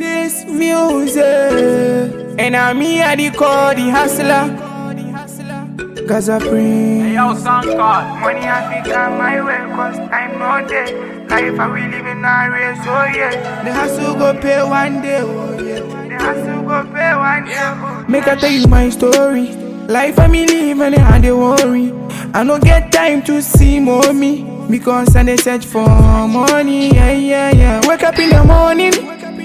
This music, and I'm me at the call, the hustler. Gaza Prince. Hey, yo, song called Money I become my way, cause I'm not dead. Life I will live in a race, oh yeah. The hustle go pay one day, oh yeah. The hustle go pay one day, oh. Make I tell you my story. Life I me live and I dey worry. I don't get time to see mommy because I dey search for money, yeah. Wake up in the morning,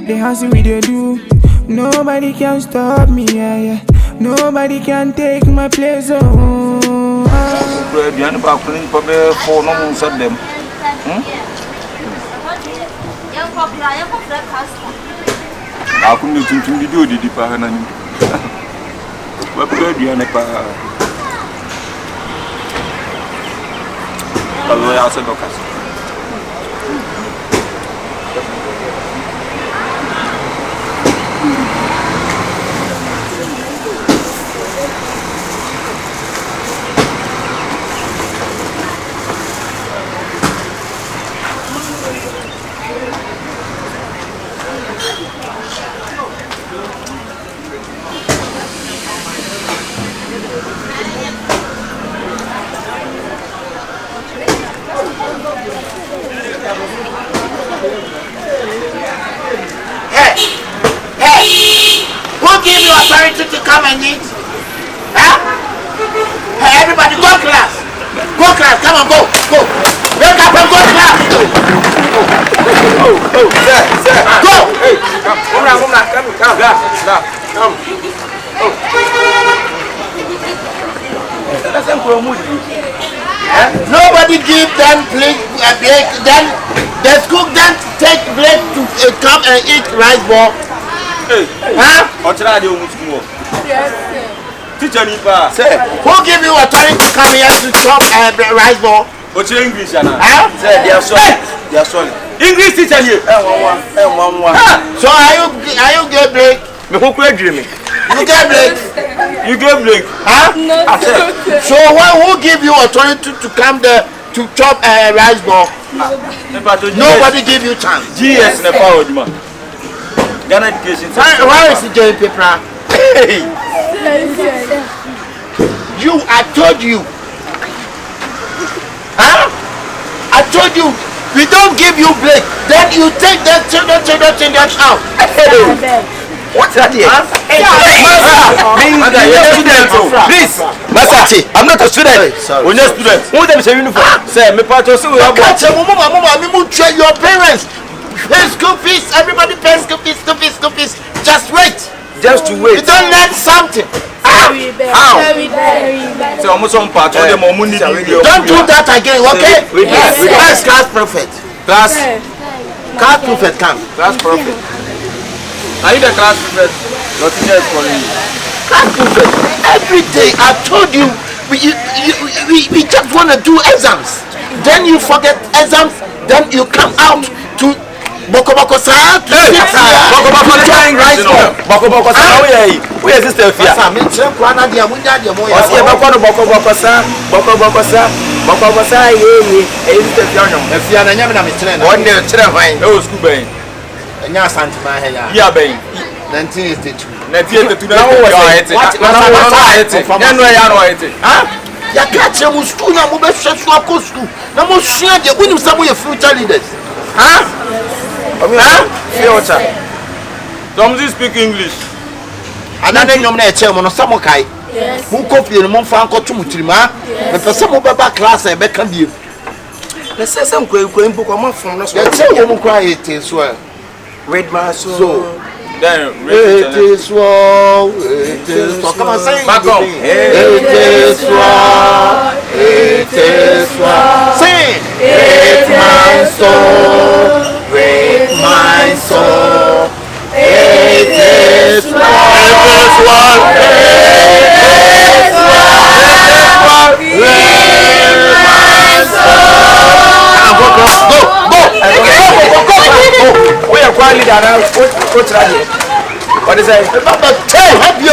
the hustle we dey do. Nobody can stop me, yeah. Nobody can take my place, oh. Biane ba kunin pa be for no mo sa dem. Aku ni tuntum video di pa na ni. Wa pe biane pa. Kalau ya se dokas. Who gave you authority to come and eat? Huh? Hey, everybody, go class. Go class, come on, go. Wake up and go class. Sir. Go. Hey, come. Nobody give them break. Then the school then take break to come and eat rice ball. Hey. Huh? Otra de o muskumo. Yes. Teacher ni pa. Say, who give you authority to come here to chop rice ball? Otra English ana. Huh? Say they are sorry. English teacher ni. So are you get break? Me ko kura dream. You get break? You get break. Huh? So who give you authority to come there to chop rice ball? Nobody give you chance. GS na pa oduma. Ghana education. Why is it J paper? Hey. I told you. Huh? I told you. We don't give you break. Then you take that children out. What's that here? Please, Masati, I'm not a student. We're not students. Who them say uniform? Say, me part of school. Your parents pay school fees. Everybody pays school fees. Just wait. Just to wait. You don't learn something. How? So almost on part of the money. Don't do that again, okay? Yes. Class prophet. Class prophet come. Class prophet. Are you the class prophet? Nothing else for you. Class prophet. Every day I told you we just want to do exams. Then you forget exams. Then you come out to Boko sa to sit here. Boko rice ball. Boko sa we are sister here. Sa me chere kwa na dia munya dia mo ya. O se bako no boko sa ye sister here no. E fia na nya me na me chere na. One day chere hwan. E o school ben. Nya santima he ya. Ya ben. 1982. 1982 na wo ete. Na no ya no ete. Ah? Ya ka chere mu school na mo be hwe so akọ school. Na mo sua de unim sa mo ye future leaders. Huh? Future. Don't you speak English? Another nyom na eche mo no samo kai. Yes. Who copy no mo fa anko tumutirima. Me pese mo baba class e be ka biem. Na sese nkwa mpoko ma fon no so. Ya che wo mo kwa ete so. Read my soul. Then it is well. Come on, sing. Back up. It is well. Sing. Read my soul. Read my soul. It is well. Read my soul. Go. We are quite leader. What is that? Hey, help you,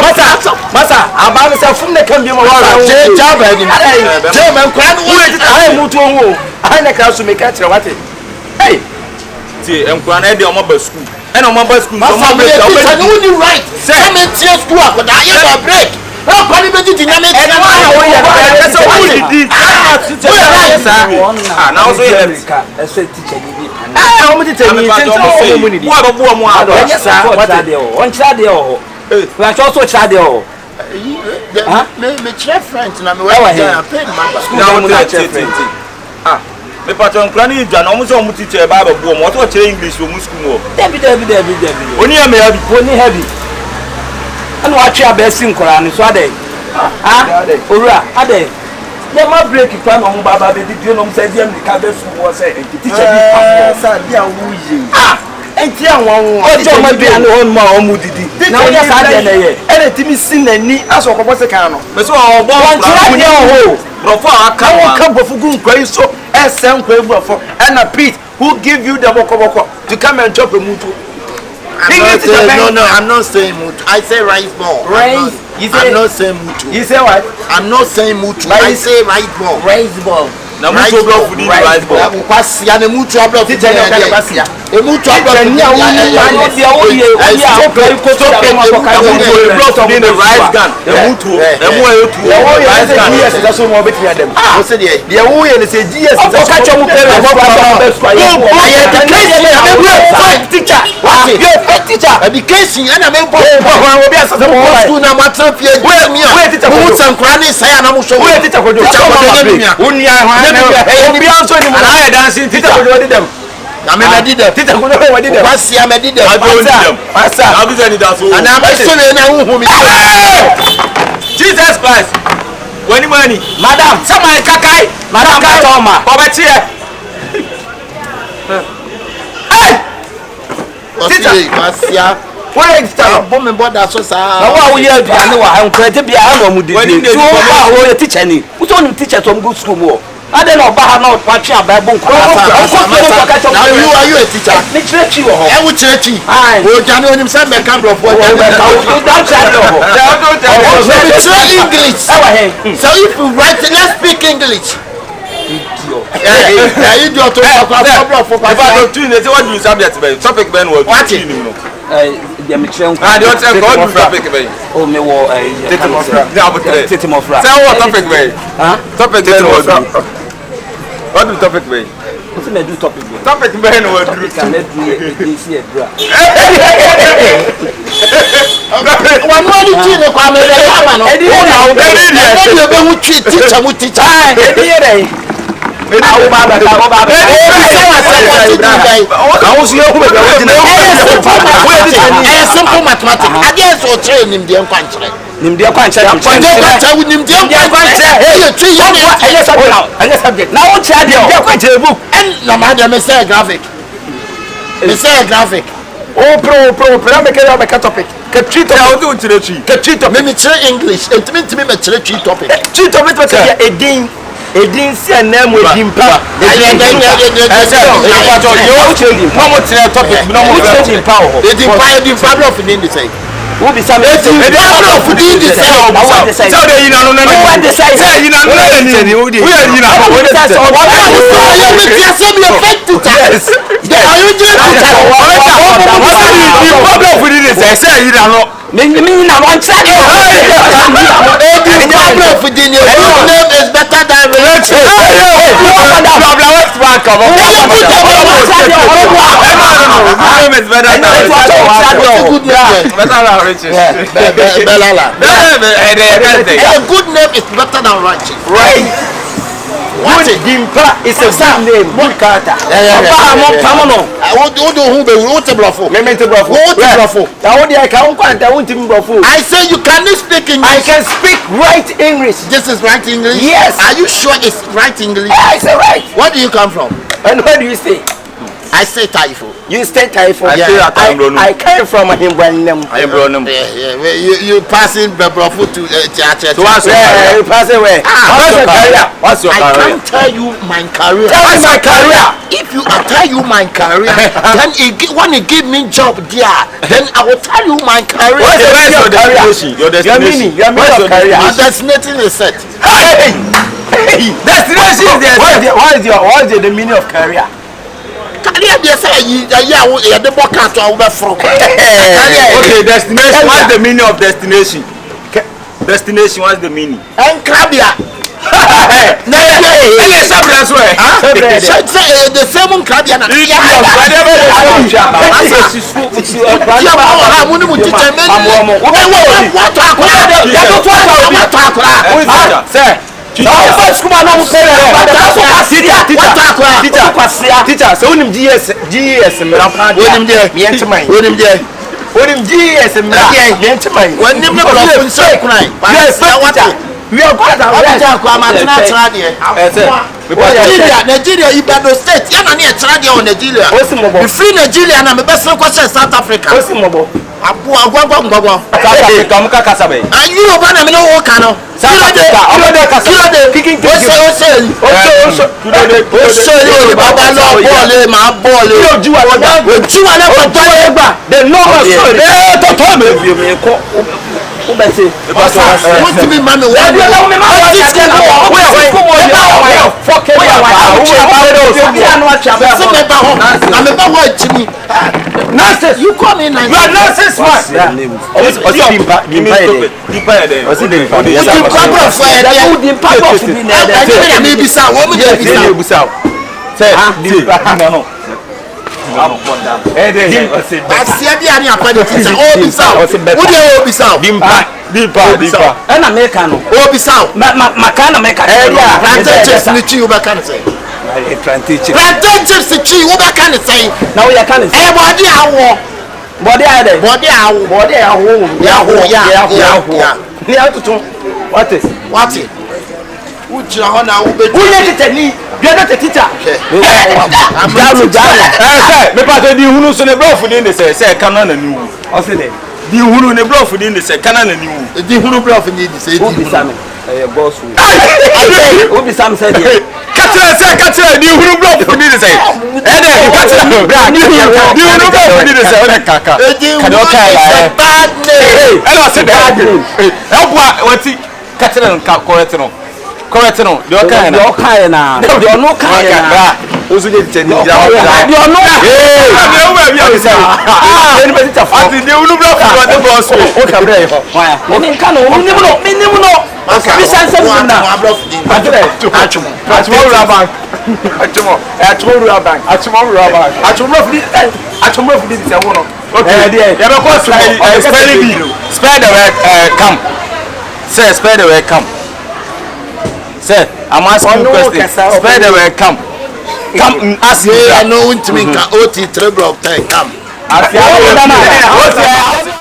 Masa, I'm about to say from the Cambia. German, I am Mutu. I am a class to make it. Hey, see, I'm going to school. And on my boy school, Masa so me teacher no need right. Say. Come and teach school akoda ye na break. No kwani be di nyame And teacher. why are we here? That's what we did. Now so here. Ese teacher ni bi. How much teacher ni? Why go bo mo ado? Yes sir. What are they? On chira de o. We are also chira de o. Me chira friend na me work there and pay number. Now what me patron plan ni dwa na omo so omo teacher ba ba bo mo to chira English wo mu school mo. Debi. Oni am ya bi. Oni heavy. Anu atwe abesi nkora ni so ade. Owura ade. Ye ma break kwa no mo baba be di no mo say dem ni ka be su wo say teacher bi pa. Sa dia wuye. Enti anwo Ojo ma bi anu hon ma omu didi. Na wo ya sa de na ye. ene timi sin nani aso okobọ se kan no me so obo Wan chira de o. brofo aka wo ka bofu gu nkwan so ese nkwan brofo na Pete who give you the bokoboko to come and chop a mutu. I'm not saying mutu. I say rice ball. Rice? I'm not saying mutu. You say what? I'm not saying mutu. I say rice ball. Raise ball. Na mutu brofo ni rice ball. Kwasi ya ne mutu ablo fi Teacher no kwasi ya. E mutu ablo Teacher ni awu ni ma dia o ye o ya ko to pe ma ko ka brofo ni the rice gun. The mutu. The mo e tu. Ya wo ye rice gun. yes da so mo beti adam. o se de The wo ye ne se GS O ko ka cho mu pe ko ba be so ya. Teacher. What? You teacher. education ana me bo obi asase mo school na matra pie mi a teacher mo sankra ne sai na mo so we teacher ko do uni ai ho obi anso ni mo na ai dancing teacher ko do dem na me di dem teacher ko do we di dem kwasi ya me di dem asa abuza ni da so ana me so le na hu mi Jesus Christ wani mani Madam, sama kakai madam ka toma. obeti e teacher kwasi ya we teacher bo me boda so sa Na wa wo ye aduane wa han kwete bia ha no mu didi. So wa wo ye teacher ni. Uto ni teacher to go school mo. Ade na oba ha na wa twe ababu nkwa. now you a teacher Ni chire chi wo ho. e wo chire chi Ai. wo jani onim se me kan bro for Don't try to ho. so we try English Ewa he. so if you write let's speak English idiot to problem for if I don't tune it what do you subject be topic be no What? tune ni no Ya me chire nkwa. ah the other go do topic be O me wo Tete Mofra. Now, but today. Tete Mofra. say what topic be Huh? topic be no what do topic be What's me do topic go? topic be no what do Can let me see a bra. one more chin kwa me le ama no Edi ye na wo be e be hu teacher mu teacher Ah, edi ye dai. Awu baba ka wo baba. Àwọn sí yóò bẹ̀rẹ̀ wọ́n jìnà simple mathematics again so train nim de nkwa nkyere Nimdia kwa nche na kwa nche wu nim de nkwa nkyere hey three years Anya subject. Na wo chia de o. kwa jẹ́ book. and na ma de me say graphic O pro make it make topic. Ke treat of do tire chi. Ke treat of me chere English ntimi me chere tree topic treat of it make edin si anam edin pa. Mo tire topic no mo Edin pa o. edin problem of the say Wo bi sa me. problem of the say Na wo de say. Say dey yin anu na Wo wa de say. say yin anu na ni. We are yin anu. Wo de say. Yes. Problem for this say yin anu. Me na wan cha de. problem of the name is better than religion good name is better than righteous Right. what it Dimpa is a good name. Good character. Oba mo pamo no. wo do hu be wo te blofo Memento brofo. wo te blofo I want the account kwanta won tim brofo. I say you cannot speak I English can speak right English. this is right English Yes. are you sure it's right English I say right. where do you come from And where do you stay? I say Taifo You stay Taifo. I stay at I came from Himbanam. yeah you passing blofo to church So what's you pass away? What's your career? What's your I career? can't tell you my career What's my career? if you I tell you my career then when you give me job there then I will tell you my career What's your destination? Your destination. Your meaning of career. my destination is set Hey! Destination is there. What is the meaning of career? Career dey say you dey work out to over from. Okay, destination. What's the meaning of destination? Destination, what's the meaning? Enclabia. The same Enclabia. Teacher, so GS Onim GS mmeranteman. When you block say cry. We are going Nigeria, Ibadan State. You know Nigeria on Nigeria. You free Nigeria na me best question South Africa. Abu agwa. South Africa muka kasabe. And you over na me no work no. South Africa omo kasabe. Kicking. Baba no ball ma ball. Oju wa na ko gba. The normal story. To me ko. Ubese. What do you mean, mommy? What do you mean? Nonsense. You call me nonsense. You are nonsense, man. Dimpa. And American. Oh, Bissau. Makana Meka. Plantain chips the tree, what can it say? Now we are can say. Body hour. What is? Would you honor who let it me? You are not a teacher. I'm down. Me part di hunu so ne bro fu ni say kana na ni wu. O se de. Di hunu ne bro fu ni say kana na ni wu. Di hunu bro fu ni say di hunu. Boss. Obi Sam said Katra di hunu bro fu ni say. Katra bra di hunu bro fu ni say o kaka. Kan o kai la. Bad name. I say bad name. Help what Katra correct no. Correct no. The okay na. The no kai na. Ozu de teni ja. The no. Anybody ta fa. Ati de unu bra fu de boss. O ka bra e ho. Why? Oni nka no, minimum no. Bi sanse na. Atumo Rabank. Atumo fu di se wo no. Okay. Ya be ko spell the word come. Say spell the word come. Say, I'm asking you a question. Spell the word come. Come, ask me. I know what to mean. OT treble of time. Come. What